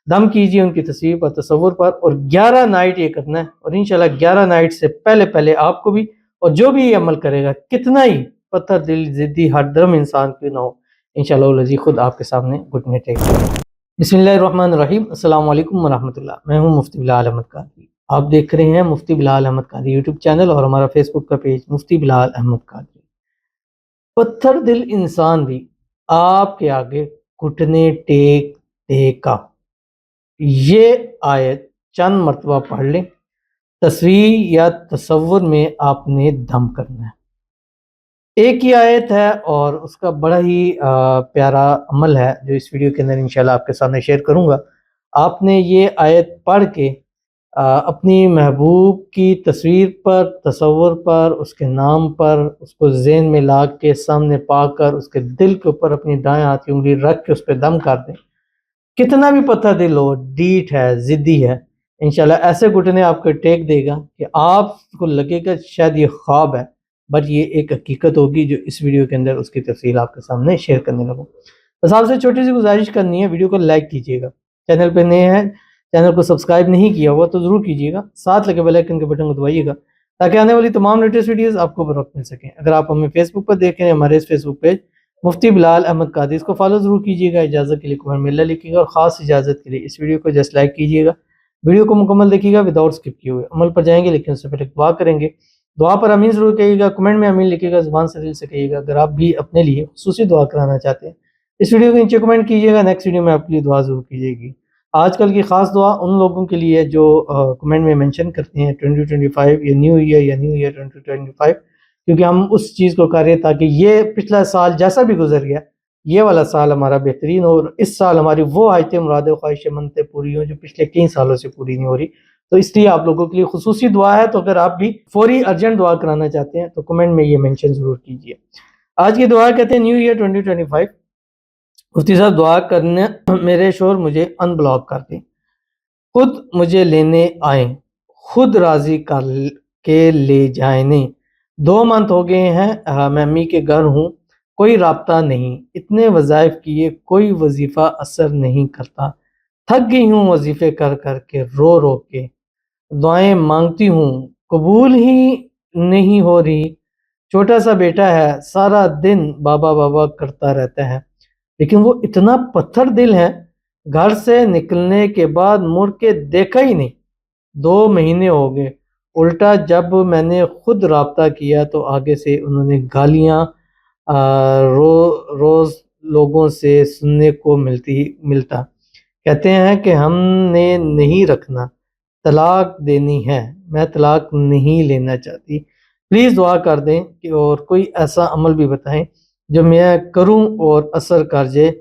دم کیجیے ان کی تصویر پر، تصور پر، اور 11 نائٹ یہ کرنا ہے، اور انشاءاللہ 11 نائٹ سے پہلے پہلے آپ کو بھی اور جو بھی یہ عمل کرے گا کتنا ہی پتھر دل ضدی ہر درم انسان کیوں نہ ہو، انشاءاللہ العزیز خود آپ کے سامنے گھٹنے ٹیک گا۔ بسم اللہ الرحمن الرحیم، السلام علیکم ورحمۃ اللہ۔ میں ہوں مفتی بلال احمد قادری، آپ دیکھ رہے ہیں مفتی بلال احمد قادری یوٹیوب چینل اور ہمارا فیس بک کا پیج مفتی بلال احمد قادری۔ پتھر دل انسان بھی آپ کے آگے گھٹنے ٹیک دے گا۔ یہ آیت چند مرتبہ پڑھ لیں، تصویر یا تصور میں آپ نے دم کرنا ہے۔ ایک ہی آیت ہے اور اس کا بڑا ہی پیارا عمل ہے جو اس ویڈیو کے اندر انشاءاللہ آپ کے سامنے شیئر کروں گا۔ آپ نے یہ آیت پڑھ کے اپنی محبوب کی تصویر پر، تصور پر، اس کے نام پر اس کو ذہن میں لا کے سامنے پا کر اس کے دل کے اوپر اپنی دائیں ہاتھ کی انگلی رکھ کے اس پہ دم کر دیں۔ کتنا بھی پتھر دل ہو، ڈیٹ ہے، ضدی ہے، انشاءاللہ ایسے گھٹنے آپ کو ٹیک دے گا کہ آپ کو لگے گا شاید یہ خواب ہے، بٹ یہ ایک حقیقت ہوگی جو اس ویڈیو کے اندر اس کی تفصیل آپ کے سامنے شیئر کرنے لگوں۔ بس آپ سے چھوٹی سی گزارش کرنی ہے، ویڈیو کو لائک کیجیے گا، چینل پہ نئے ہیں، چینل کو سبسکرائب نہیں کیا ہوا تو ضرور کیجیے گا، ساتھ لگے بیل آئیکن کے بٹن کو دبائیے گا تاکہ آنے والی تمام لیٹسٹ ویڈیوز آپ کو بر وقت مل سکیں۔ اگر آپ ہمیں فیس بک پر دیکھ رہے ہیں، ہمارے اس فیس بک پیج مفتی بلال احمد قادری، اس کو فالو ضرور کیجیے گا، اجازت کے لیے کمنٹ میں اللہ لکھیے گا، اور خاص اجازت کے لیے اس ویڈیو کو جسٹ لائک کیجیے گا، ویڈیو کو مکمل دیکھیے گا وداؤٹ سکپ کیے ہوئے۔ عمل پر جائیں گے لیکن اس سے پہلے دعا کریں گے، دعا پر امین ضرور کہیے گا، کمنٹ میں امین لکھیے گا، زبان سے دل سے کہیے گا۔ اگر آپ بھی اپنے لیے خصوصی دعا کرانا چاہتے ہیں اس ویڈیو کے نیچے کمنٹ کیجیے گا، نیکسٹ ویڈیو میں آپ کے لیے دعا ضرور کیجیے گی۔ آج کل کی خاص دعا ان لوگوں کے لیے جو کمنٹ میں منشن کرتے ہیں 2025 یا نیو ایئر 2025، کیونکہ ہم اس چیز کو کر رہے ہیں تاکہ یہ پچھلا سال جیسا بھی گزر گیا یہ والا سال ہمارا بہترین ہو، اور اس سال ہماری وہ حاجتیں مرادیں خواہشیں منتیں پوری ہوں جو پچھلے کئی سالوں سے پوری نہیں ہو رہی۔ تو اس لیے آپ لوگوں کے لیے خصوصی دعا ہے، تو اگر آپ بھی فوری ارجنٹ دعا کرانا چاہتے ہیں تو کمنٹ میں یہ منشن ضرور کیجیے۔ آج کی دعا کہتے ہیں نیو ایئر 2025۔ مفتی صاحب دعا کرنے میرے شوہر مجھے ان بلاک کر دیں، خود مجھے لینے آئیں، خود راضی کر کے لے جائیں۔ 2 منتھ ہو گئے ہیں میں امی کے گھر ہوں، کوئی رابطہ نہیں، اتنے وظائف کیے کوئی وظیفہ اثر نہیں کرتا، تھک گئی ہوں وظیفے کر کر کے رو رو کے، دعائیں مانگتی ہوں قبول ہی نہیں ہو رہی، چھوٹا سا بیٹا ہے سارا دن بابا بابا کرتا رہتا ہے، لیکن وہ اتنا پتھر دل ہے گھر سے نکلنے کے بعد مڑ کے دیکھا ہی نہیں۔ 2 مہینے ہو گئے، الٹا جب میں نے خود رابطہ کیا تو آگے سے انہوں نے گالیاں روز لوگوں سے سننے کو ملتا، کہتے ہیں کہ ہم نے نہیں رکھنا، طلاق دینی ہے، میں طلاق نہیں لینا چاہتی، پلیز دعا کر دیں کہ اور کوئی ایسا عمل بھی بتائیں جو میں کروں اور اثر کر جائے،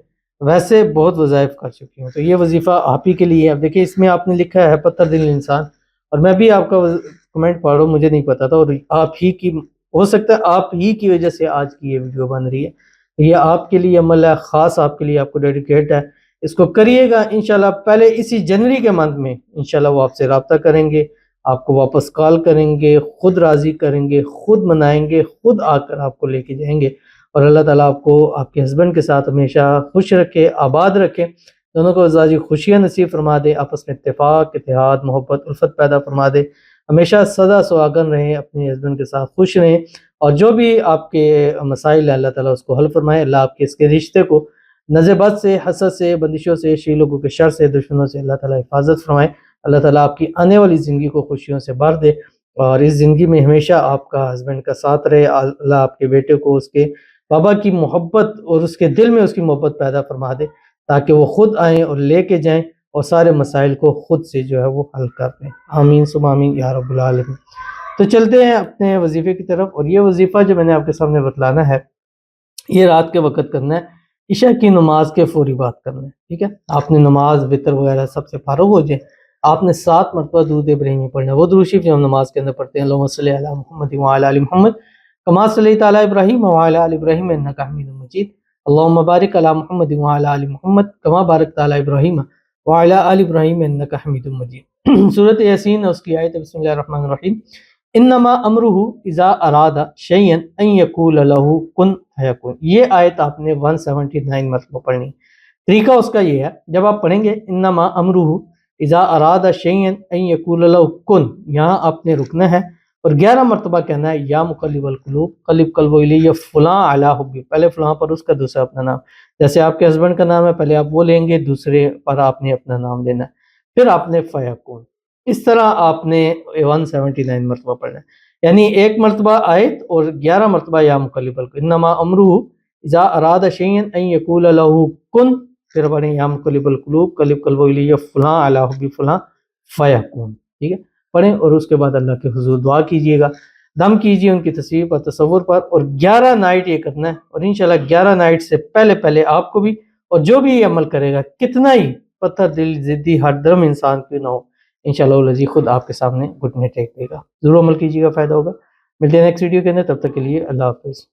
ویسے بہت وظائف کر چکی ہوں۔ تو یہ وظیفہ آپ ہی کے لیے ہے۔ اب دیکھیں اس میں آپ نے لکھا ہے پتھر دل انسان، اور میں بھی آپ کا کمنٹ پڑھ رہا ہوں، مجھے نہیں پتا تھا، اور آپ ہی کی ہو سکتا ہے آپ ہی کی وجہ سے آج کی یہ ویڈیو بن رہی ہے، یہ آپ کے لیے عمل ہے، خاص آپ کے لیے، آپ کو ڈیڈیکیٹ ہے، اس کو کریے گا انشاءاللہ۔ پہلے اسی جنوری کے منتھ میں انشاءاللہ وہ آپ سے رابطہ کریں گے، آپ کو واپس کال کریں گے، خود راضی کریں گے، خود منائیں گے، خود آ کر آپ کو لے کے جائیں گے، اور اللہ تعالیٰ آپ کو آپ کے ہسبینڈ کے ساتھ ہمیشہ خوش رکھے، آباد رکھے، دونوں کو ازواجی خوشیاں نصیب فرما دے، آپس میں اتفاق، اتحاد، محبت، الفت پیدا فرما دے، ہمیشہ سدا سہاگن رہیں، اپنے ہسبینڈ کے ساتھ خوش رہیں، اور جو بھی آپ کے مسائل ہیں اللہ تعالیٰ اس کو حل فرمائے، اللہ آپ کے اس کے رشتے کو نظر بد سے، حسد سے، بندشوں سے، شی لوگوں کے شر سے، دشمنوں سے اللہ تعالیٰ حفاظت فرمائے، اللہ تعالیٰ آپ کی آنے والی زندگی کو خوشیوں سے بھر دے، اور اس زندگی میں ہمیشہ آپ کا ہسبینڈ کا ساتھ رہے، اللہ آپ کے بیٹے کو اس کے بابا کی محبت اور اس کے دل میں اس کی محبت پیدا فرما دے تاکہ وہ خود آئیں اور لے کے جائیں اور سارے مسائل کو خود سے جو ہے وہ حل کر دیں۔ آمین ثم آمین یا رب العالمین۔ تو چلتے ہیں اپنے وظیفے کی طرف، اور یہ وظیفہ جو میں نے آپ کے سامنے بتلانا ہے یہ رات کے وقت کرنا ہے، عشاء کی نماز کے فوری بعد کرنا ہے، ٹھیک ہے؟ آپ نے نماز وطر وغیرہ سب سے فارغ ہو جائیں، آپ نے 7 مرتبہ درود ابراہیمی پڑھنا ہے، وہ درود شریف جو ہم نماز کے اندر پڑھتے ہیں، اللہم صلی علی محمد وعلی آل محمد کما صلیت علی ابراہیم وعلی آل ابراہیم انک حمید مجید، اللہم بارک علی محمد وعلی آل محمد کما بارکت علی ابراہیم وعلی آل ابراہیم انک حمید مجید۔ سورۃ یاسین اس کی آیت بسم اللہ الرحمن الرحیم، انما امرہ اذا اراد شیئا ان یقول لہ کن فیکون، یہ آیت آپ نے 179 مرتبہ پڑھنی۔ طریقہ اس کا یہ ہے، جب آپ پڑھیں گے انما امرہ اذا اراد شیئا ان یقول له کن، یہاں آپ نے رکنا ہے اور 11 مرتبہ کہنا ہے یا مقلب القلوب قلب قلبه الی فلاں علی حبی، پہلے فلاں پر اس کا دوسرا اپنا نام، جیسے آپ کے ہسبینڈ کا نام ہے پہلے آپ وہ لیں گے، دوسرے پر آپ نے اپنا نام لینا ہے، پھر آپ نے فیکون، اس طرح آپ نے 179 مرتبہ پڑھنا ہے، یعنی ایک مرتبہ آیت اور 11 مرتبہ یا مقلب القلوب، انما امرہ اذا اراد شیئا ان یقول له کن، پھر پڑھیں یا مقلب القلوب قلب قلبه الی فلاں علی حبی فلاں فیکون، ٹھیک ہے، پڑھیں اور اس کے بعد اللہ کے حضور دعا کیجئے گا، دم کیجئے ان کی تصویر پر تصور پر، اور 11 نائٹ یہ کرنا ہے، اور انشاءاللہ 11 نائٹ سے پہلے پہلے آپ کو بھی اور جو بھی یہ عمل کرے گا کتنا ہی پتھر دل ضدی ہر درم انسان کیوں نہ ہو، انشاءاللہ العزیز خود آپ کے سامنے گھٹنے ٹیک دے گا، ضرور عمل کیجئے گا، فائدہ ہوگا، ملتے ہیں نیکسٹ ویڈیو کے اندر، تب تک کے لیے اللہ حافظ۔